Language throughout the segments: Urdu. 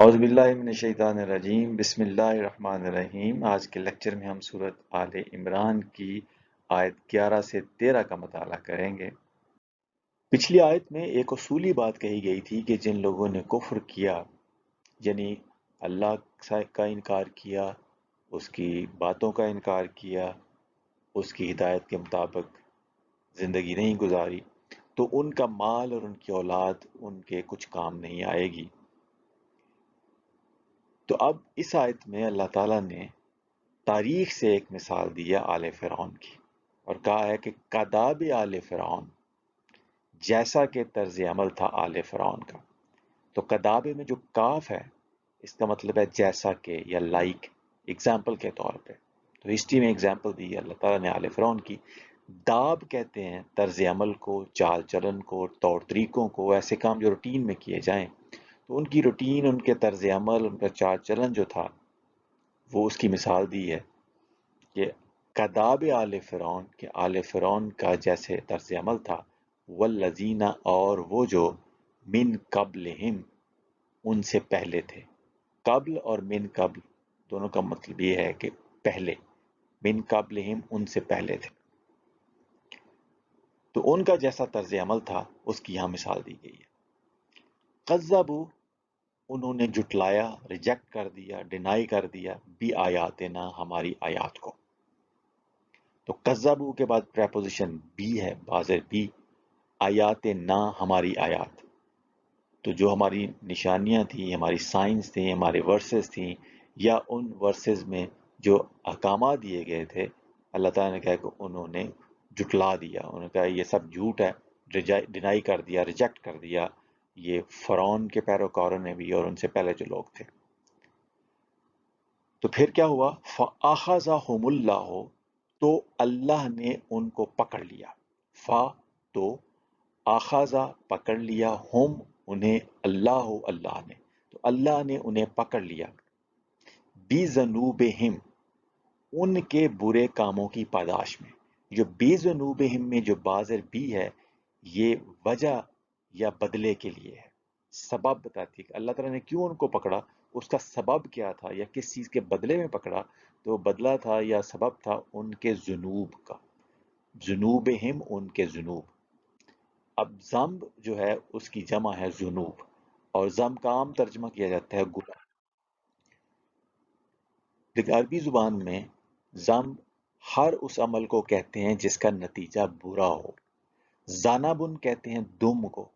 اعوذ باللہ من الشیطان الرجیم، بسم اللہ الرحمن الرحیم۔ آج کے لیکچر میں ہم سورۃ آل عمران کی آیت 11 سے 13 کا مطالعہ کریں گے۔ پچھلی آیت میں ایک اصولی بات کہی گئی تھی کہ جن لوگوں نے کفر کیا، یعنی اللہ کا انکار کیا، اس کی باتوں کا انکار کیا، اس کی ہدایت کے مطابق زندگی نہیں گزاری، تو ان کا مال اور ان کی اولاد ان کے کچھ کام نہیں آئے گی۔ تو اب اس آیت میں اللہ تعالیٰ نے تاریخ سے ایک مثال دی ہے آل فرعون کی، اور کہا ہے کہ کداب آل فرعون، جیسا کہ طرز عمل تھا آل فرعون کا۔ تو کداب میں جو کاف ہے، اس کا مطلب ہے جیسا کہ یا لائک، ایگزامپل کے طور پہ۔ تو ہسٹری میں ایگزامپل دی ہے اللہ تعالیٰ نے آل فرعون کی۔ داب کہتے ہیں طرز عمل کو، چال چلن کو، طور طریقوں کو، ایسے کام جو روٹین میں کیے جائیں۔ تو ان کی روٹین، ان کے طرز عمل، ان کا چال چلن جو تھا، وہ اس کی مثال دی ہے کہ کداب آل فرعون، کہ آل فرعون کا جیسے طرز عمل تھا، والذین، اور وہ جو من قبلہم، ان سے پہلے تھے۔ قبل اور من قبل دونوں کا مطلب یہ ہے کہ پہلے، من قبلہم ان سے پہلے تھے، تو ان کا جیسا طرز عمل تھا اس کی یہاں مثال دی گئی ہے۔ قذبوا، انہوں نے جھٹلایا، ریجیکٹ کر دیا، ڈینائی کر دیا، بی آیاتنا، ہماری آیات کو۔ تو قذبوا کے بعد پریپوزیشن بی ہے، بازر بی، آیات نا، ہماری آیات۔ تو جو ہماری نشانیاں تھیں، ہماری سائنس تھیں، ہمارے ورسز تھیں، یا ان ورسز میں جو احکامات دیے گئے تھے، اللہ تعالیٰ نے کہا کہ انہوں نے جھٹلا دیا، انہوں نے کہا یہ سب جھوٹ ہے، ڈینائی کر دیا، ریجیکٹ کر دیا، یہ فرعون کے پیروکاروں نے بھی اور ان سے پہلے جو لوگ تھے۔ تو پھر کیا ہوا؟ فَأَخَذَهُمُ اللَّهُ، تو اللہ نے ان کو پکڑ لیا۔ فا، تو، آخذہ، پکڑ لیا، ہم، انہیں، اللہ، اللہ نے، تو اللہ نے انہیں پکڑ لیا۔ بِذُنُوبِهِمْ، ان کے برے کاموں کی پاداش میں۔ جو بِذُنُوبِهِمْ میں جو بازر بھی ہے، یہ وجہ یا بدلے کے لیے ہے، سبب بتاتی ہے کہ اللہ تعالیٰ نے کیوں ان کو پکڑا، اس کا سبب کیا تھا، یا کس چیز کے بدلے میں پکڑا۔ تو بدلہ تھا یا سبب تھا ان کے ذنوب کا، ذنوبہم، ان کے ذنوب۔ اب ذنب جو ہے اس کی جمع ہے ذنوب، اور ذنب کا عام ترجمہ کیا جاتا ہے گناہ۔ لیکن عربی زبان میں ذنب ہر اس عمل کو کہتے ہیں جس کا نتیجہ برا ہو۔ زانبن کہتے ہیں دم کو،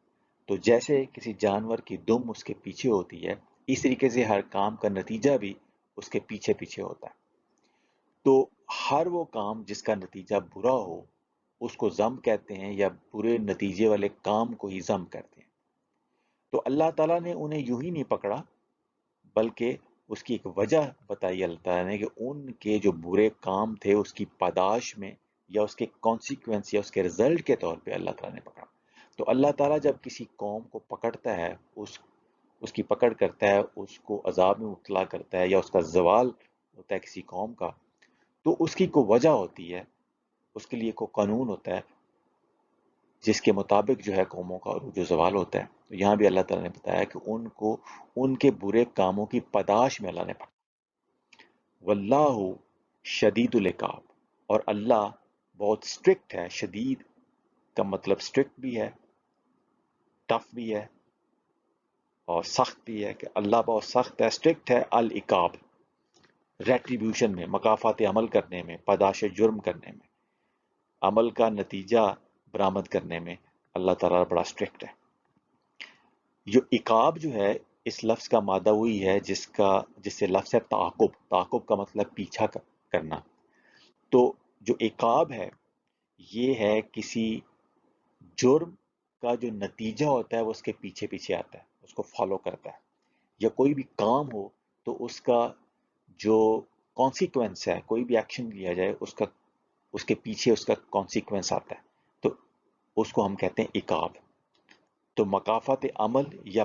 تو جیسے کسی جانور کی دم اس کے پیچھے ہوتی ہے، اس طریقے سے ہر کام کا نتیجہ بھی اس کے پیچھے پیچھے ہوتا ہے۔ تو ہر وہ کام جس کا نتیجہ برا ہو، اس کو ذم کہتے ہیں، یا برے نتیجے والے کام کو ہی ذم کہتے ہیں۔ تو اللہ تعالیٰ نے انہیں یوں ہی نہیں پکڑا، بلکہ اس کی ایک وجہ بتائی اللہ تعالیٰ نے کہ ان کے جو برے کام تھے اس کی پاداش میں، یا اس کے کانسیکوینس یا اس کے رزلٹ کے طور پہ اللہ تعالیٰ نے پکڑا۔ تو اللہ تعالیٰ جب کسی قوم کو پکڑتا ہے، اس کی پکڑ کرتا ہے، اس کو عذاب میں مبتلا کرتا ہے، یا اس کا زوال ہوتا ہے کسی قوم کا، تو اس کی کوئی وجہ ہوتی ہے، اس کے لیے کوئی قانون ہوتا ہے جس کے مطابق جو ہے قوموں کا عروج و زوال ہوتا ہے۔ تو یہاں بھی اللہ تعالیٰ نے بتایا کہ ان کو ان کے برے کاموں کی پاداش میں اللہ نے پکڑا۔ واللہ شدید العقاب، اور اللہ بہت سٹرکٹ ہے۔ شدید کا مطلب سٹرکٹ بھی ہے، ٹف بھی ہے، اور سخت بھی ہے، کہ اللہ بہت سخت ہے، سٹرکٹ ہے۔ العقاب، ریٹریبیوشن میں، مکافات عمل کرنے میں، پاداش جرم کرنے میں، عمل کا نتیجہ برآمد کرنے میں اللہ تعالیٰ بڑا سٹرکٹ ہے۔ جو عقاب جو ہے، اس لفظ کا مادہ وہی ہے جس سے لفظ ہے تعاقب۔ تعاقب کا مطلب پیچھا کرنا۔ تو جو عقاب ہے، یہ ہے کسی جرم کا جو نتیجہ ہوتا ہے وہ اس کے پیچھے پیچھے آتا ہے، اس کو فالو کرتا ہے۔ یا کوئی بھی کام ہو تو اس کا جو کانسیکوینس ہے، کوئی بھی ایکشن لیا جائے، اس کے پیچھے اس کا کانسیکوینس آتا ہے، تو اس کو ہم کہتے ہیں عقاب۔ تو مکافات عمل یا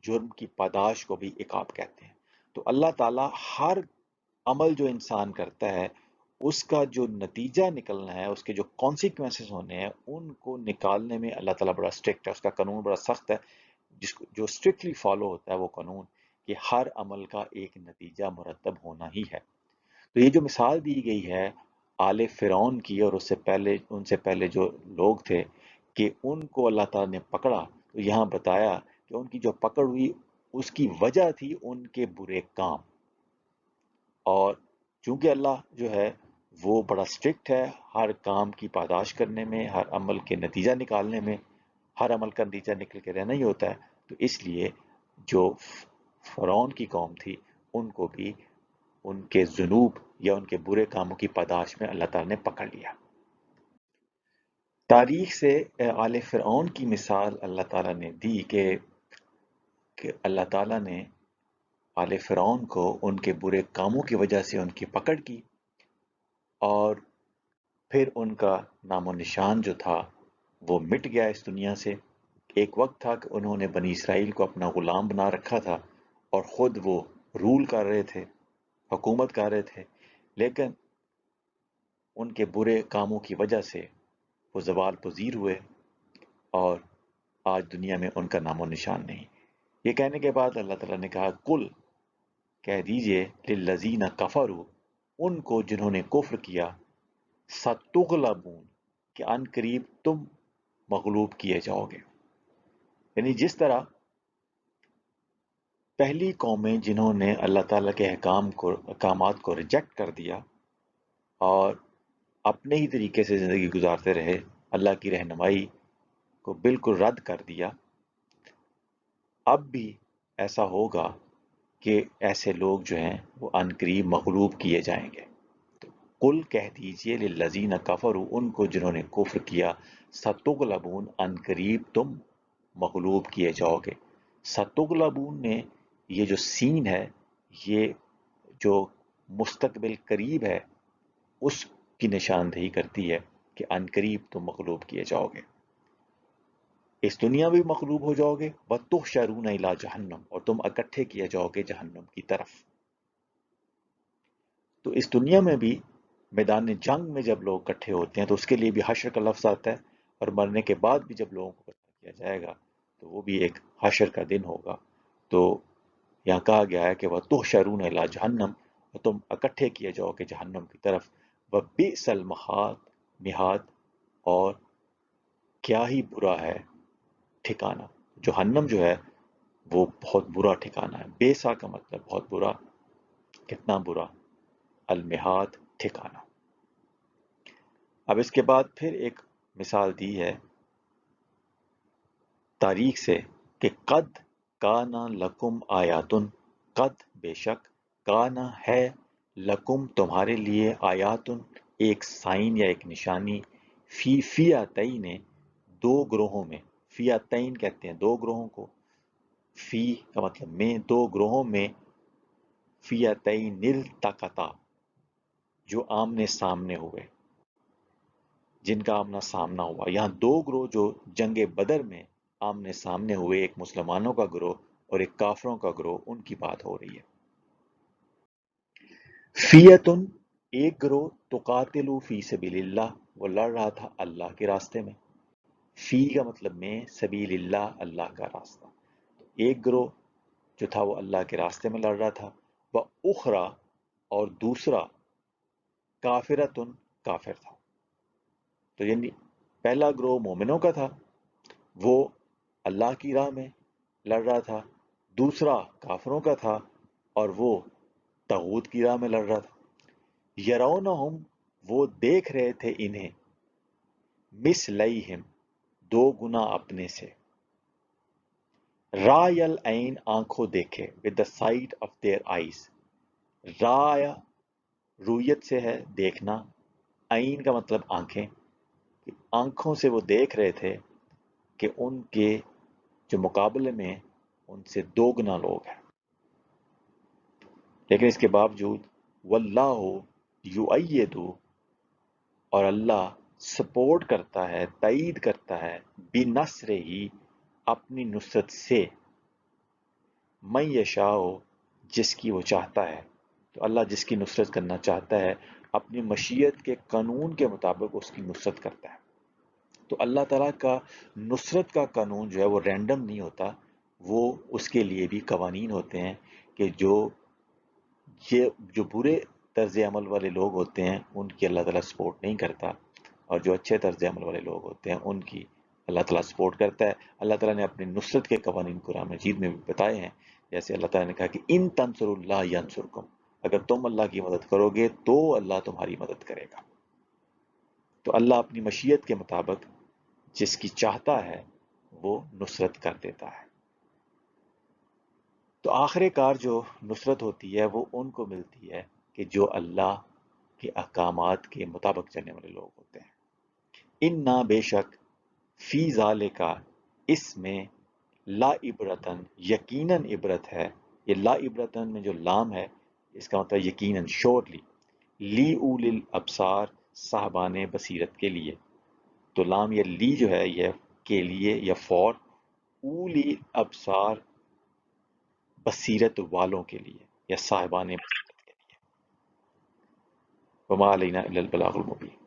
جرم کی پاداش کو بھی عقاب کہتے ہیں۔ تو اللہ تعالیٰ ہر عمل جو انسان کرتا ہے، اس کا جو نتیجہ نکلنا ہے، اس کے جو کانسیکوینسز ہونے ہیں، ان کو نکالنے میں اللہ تعالیٰ بڑا سٹرکٹ ہے، اس کا قانون بڑا سخت ہے، جو اسٹرکٹلی فالو ہوتا ہے وہ قانون۔ کہ ہر عمل کا ایک نتیجہ مرتب ہونا ہی ہے۔ تو یہ جو مثال دی گئی ہے آل فرعون کی اور ان سے پہلے جو لوگ تھے کہ ان کو اللہ تعالیٰ نے پکڑا، تو یہاں بتایا کہ ان کی جو پکڑ ہوئی اس کی وجہ تھی ان کے برے کام۔ اور چونکہ اللہ جو ہے وہ بڑا اسٹرکٹ ہے ہر کام کی پاداش کرنے میں، ہر عمل کے نتیجہ نکالنے میں، ہر عمل کا نتیجہ نکل کے رہنا ہی ہوتا ہے، تو اس لیے جو فرعون کی قوم تھی ان کو بھی ان کے ذنوب یا ان کے برے کاموں کی پاداش میں اللہ تعالیٰ نے پکڑ لیا۔ تاریخ سے آل فرعون کی مثال اللہ تعالیٰ نے دی کہ اللہ تعالیٰ نے آل فرعون کو ان کے برے کاموں کی وجہ سے ان کی پکڑ کی، اور پھر ان کا نام و نشان جو تھا وہ مٹ گیا اس دنیا سے۔ ایک وقت تھا کہ انہوں نے بنی اسرائیل کو اپنا غلام بنا رکھا تھا اور خود وہ رول کر رہے تھے، حکومت کر رہے تھے، لیکن ان کے برے کاموں کی وجہ سے وہ زوال پذیر ہوئے اور آج دنیا میں ان کا نام و نشان نہیں۔ یہ کہنے کے بعد اللہ تعالیٰ نے کہا کل کہہ دیجئے للذین کفروا، ان کو جنہوں نے کفر کیا، ستغلبون کہ ان قریب تم مغلوب کیے جاؤ گے۔ یعنی جس طرح پہلی قومیں جنہوں نے اللہ تعالیٰ کے احکامات کو ریجیکٹ کر دیا اور اپنے ہی طریقے سے زندگی گزارتے رہے، اللہ کی رہنمائی کو بالکل رد کر دیا، اب بھی ایسا ہوگا کہ ایسے لوگ جو ہیں وہ عنقریب مغلوب کیے جائیں گے۔ تو قل کہہ دیجئے للذین کفروا، ان کو جنہوں نے کفر کیا، ستغلبون عنقریب تم مغلوب کیے جاؤ گے۔ ستغلبون میں یہ جو سین ہے یہ جو مستقبل قریب ہے اس کی نشاندہی کرتی ہے کہ عنقریب تم مغلوب کیے جاؤ گے، اس دنیا میں بھی مغلوب ہو جاؤ گے، وَتُحْشَرُونَ إِلَىٰ جَهَنَّمَ، اور تم اکٹھے کیے جاؤ گے جہنم کی طرف۔ تو اس دنیا میں بھی میدان جنگ میں جب لوگ اکٹھے ہوتے ہیں تو اس کے لیے بھی حشر کا لفظ آتا ہے، اور مرنے کے بعد بھی جب لوگوں کو اکٹھا کیا جائے گا تو وہ بھی ایک حشر کا دن ہوگا۔ تو یہاں کہا گیا ہے کہ وَتُحْشَرُونَ إِلَىٰ جَهَنَّمَ، اور تم اکٹھے کیے جاؤ گے جہنم کی طرف، وَبِئْسَ الْمِہَادُ، اور کیا ہی برا ہے ٹھکانہ۔ جہنم جو ہے وہ بہت برا ٹھکانہ ہے، بیسا کا مطلب بہت برا، کتنا برا، المہاد ٹھکانہ۔ اب اس کے بعد پھر ایک مثال دی ہے تاریخ سے کہ قد کانا لکم آیاتن، قد بے شک، کانا ہے لکم تمہارے لیے، آیاتن ایک سائن یا ایک نشانی، فی فیاتین دو گروہوں میں، فیاتین کہتے ہیں دو گروہوں کو، فی کا مطلب میں، دو گروہوں میں، فیاتین التقطا جو آمنے سامنے ہوئے، جن کا آمنا سامنا ہوا۔ یہاں دو گروہ جو جنگ بدر میں آمنے سامنے ہوئے، ایک مسلمانوں کا گروہ اور ایک کافروں کا گروہ، ان کی بات ہو رہی ہے۔ فیتن ایک گروہ، تقاتلو فی سبیل اللہ، وہ لڑ رہا تھا اللہ کے راستے میں، فی کا مطلب میں، سبیل اللہ اللہ کا راستہ، ایک گروہ جو تھا وہ اللہ کے راستے میں لڑ رہا تھا، وہ اخرا اور دوسرا کافرتن کافر تھا۔ تو یعنی پہلا گروہ مومنوں کا تھا، وہ اللہ کی راہ میں لڑ رہا تھا، دوسرا کافروں کا تھا اور وہ طاغوت کی راہ میں لڑ رہا تھا۔ یرونہم وہ دیکھ رہے تھے انہیں، مثلیہم دو گنا اپنے سے، رائے العین آنکھوں دیکھے، with the sight of their eyes، رائے رویت سے ہے دیکھنا، عین کا مطلب آنکھیں، آنکھوں سے وہ دیکھ رہے تھے کہ ان کے جو مقابلے میں ان سے دو گنا لوگ ہیں، لیکن اس کے باوجود واللہ یؤید، اور اللہ سپورٹ کرتا ہے، تائید کرتا ہے، بنصر ہی اپنی نصرت سے، من یشاء جس کی وہ چاہتا ہے۔ تو اللہ جس کی نصرت کرنا چاہتا ہے اپنی مشیت کے قانون کے مطابق اس کی نصرت کرتا ہے۔ تو اللہ تعالیٰ کا نصرت کا قانون جو ہے وہ رینڈم نہیں ہوتا، وہ اس کے لیے بھی قوانین ہوتے ہیں کہ جو برے طرز عمل والے لوگ ہوتے ہیں ان کی اللہ تعالیٰ سپورٹ نہیں کرتا، اور جو اچھے طرز عمل والے لوگ ہوتے ہیں ان کی اللہ تعالیٰ سپورٹ کرتا ہے۔ اللہ تعالیٰ نے اپنی نصرت کے قوانین قرآن مجید میں بھی بتائے ہیں، جیسے اللہ تعالیٰ نے کہا کہ ان تنصر اللہ ینصرکم، اگر تم اللہ کی مدد کرو گے تو اللہ تمہاری مدد کرے گا۔ تو اللہ اپنی مشیت کے مطابق جس کی چاہتا ہے وہ نصرت کر دیتا ہے۔ تو آخر کار جو نصرت ہوتی ہے وہ ان کو ملتی ہے کہ جو اللہ کے احکامات کے مطابق چلنے والے لوگ ہوتے ہیں۔ ان نہ بے شک فی ذالکا، اس میں لا عبرتن، یقیناً عبرت ہے۔ یہ لا عبرتن میں جو لام ہے اس کا مطلب یقیناً، شورلی، لی اول الابصار، صاحبان بصیرت کے لیے۔ تو لام یا لی جو ہے یہ کے لیے یا فور، اولی ابصار بصیرت والوں کے لیے یا صاحبان بصیرت کے لیے۔ وما علینا الا البلاغ المبین۔